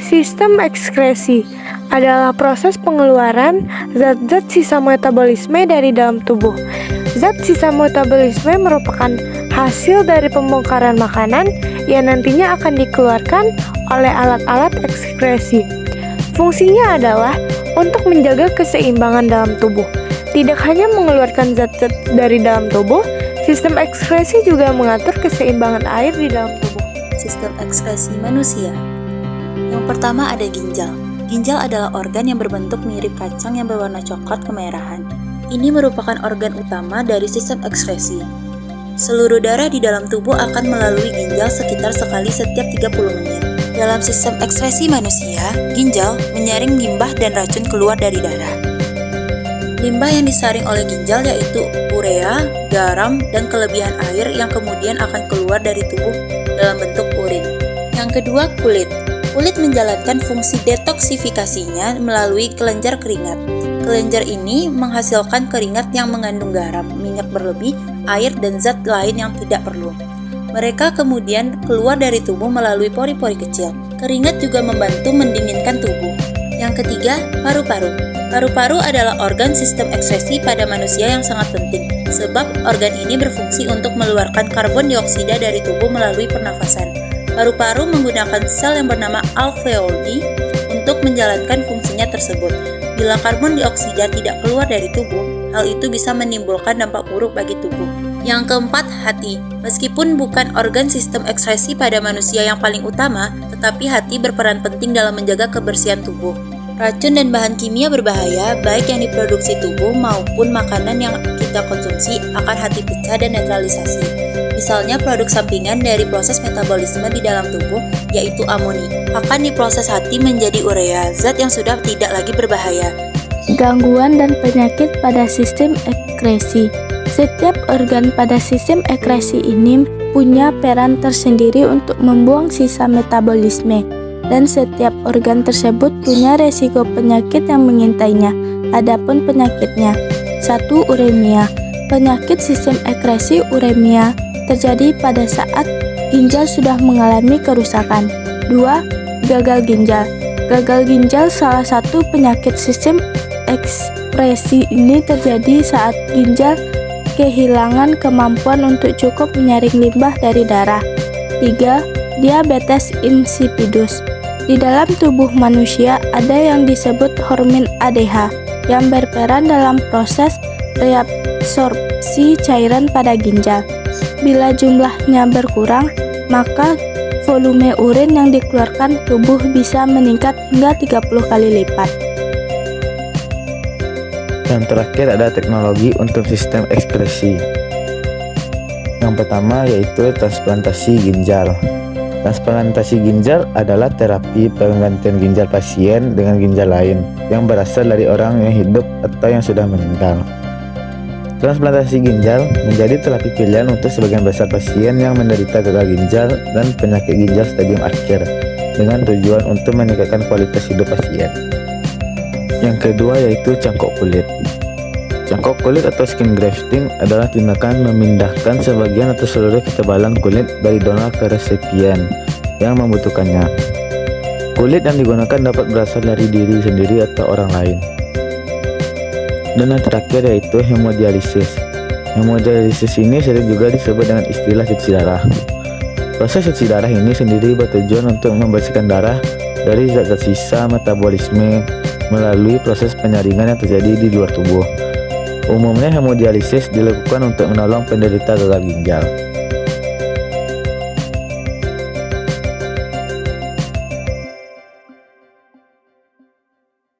Sistem ekskresi adalah proses pengeluaran zat-zat sisa metabolisme dari dalam tubuh. Zat sisa metabolisme merupakan hasil dari pembongkaran makanan yang nantinya akan dikeluarkan oleh alat-alat ekskresi. Fungsinya adalah untuk menjaga keseimbangan dalam tubuh. Tidak hanya mengeluarkan zat-zat dari dalam tubuh, sistem ekskresi juga mengatur keseimbangan air di dalam tubuh. Sistem ekskresi manusia. Yang pertama ada ginjal. Ginjal adalah organ yang berbentuk mirip kacang yang berwarna coklat kemerahan. Ini merupakan organ utama dari sistem ekskresi. Seluruh darah di dalam tubuh akan melalui ginjal sekitar sekali setiap 30 menit. Dalam sistem ekskresi manusia, ginjal menyaring limbah dan racun keluar dari darah. Limbah yang disaring oleh ginjal yaitu urea, garam, dan kelebihan air yang kemudian akan keluar dari tubuh dalam bentuk urin. Yang kedua, kulit. Kulit menjalankan fungsi detoksifikasinya melalui kelenjar keringat. Kelenjar ini menghasilkan keringat yang mengandung garam, minyak berlebih, air, dan zat lain yang tidak perlu. Mereka kemudian keluar dari tubuh melalui pori-pori kecil. Keringat juga membantu mendinginkan tubuh. Yang ketiga, paru-paru. Paru-paru adalah organ sistem ekskresi pada manusia yang sangat penting, sebab organ ini berfungsi untuk mengeluarkan karbon dioksida dari tubuh melalui pernafasan. Paru-paru menggunakan sel yang bernama alveoli untuk menjalankan fungsinya tersebut. Bila karbon dioksida tidak keluar dari tubuh, hal itu bisa menimbulkan dampak buruk bagi tubuh. Yang keempat, hati. Meskipun bukan organ sistem ekskresi pada manusia yang paling utama, tetapi hati berperan penting dalam menjaga kebersihan tubuh. Racun dan bahan kimia berbahaya, baik yang diproduksi tubuh maupun makanan yang kita konsumsi, akan hati pecah dan netralisasi. Misalnya produk sampingan dari proses metabolisme di dalam tubuh, yaitu amoni, akan diproses hati menjadi urea, zat yang sudah tidak lagi berbahaya. Gangguan dan penyakit pada sistem ekskresi. Setiap organ pada sistem ekskresi ini punya peran tersendiri untuk membuang sisa metabolisme, dan setiap organ tersebut punya resiko penyakit yang mengintainya. Adapun penyakitnya, 1. Uremia. Penyakit sistem ekskresi uremia terjadi pada saat ginjal sudah mengalami kerusakan. 2. Gagal ginjal. Gagal ginjal salah satu penyakit sistem ekskresi ini terjadi saat ginjal kehilangan kemampuan untuk cukup menyaring limbah dari darah. 3. Diabetes insipidus. Di dalam tubuh manusia ada yang disebut hormon ADH yang berperan dalam proses reabsorpsi cairan pada ginjal. Bila jumlahnya berkurang, maka volume urin yang dikeluarkan tubuh bisa meningkat hingga 30 kali lipat. Yang terakhir ada teknologi untuk sistem ekskresi. Yang pertama yaitu transplantasi ginjal. Transplantasi ginjal adalah terapi penggantian ginjal pasien dengan ginjal lain yang berasal dari orang yang hidup atau yang sudah meninggal. Transplantasi ginjal menjadi terapi pilihan untuk sebagian besar pasien yang menderita gagal ginjal dan penyakit ginjal stadium akhir dengan tujuan untuk meningkatkan kualitas hidup pasien. Yang kedua yaitu cangkok kulit. Cangkok kulit atau skin grafting adalah tindakan memindahkan sebagian atau seluruh ketebalan kulit dari donor ke resipien yang membutuhkannya. Kulit yang digunakan dapat berasal dari diri sendiri atau orang lain. Dan yang terakhir yaitu hemodialisis. Hemodialisis ini sering juga disebut dengan istilah cuci darah. Proses cuci darah ini sendiri bertujuan untuk membersihkan darah dari zat-zat sisa metabolisme melalui proses penyaringan yang terjadi di luar tubuh. Umumnya hemodialisis dilakukan untuk menolong penderita gagal ginjal.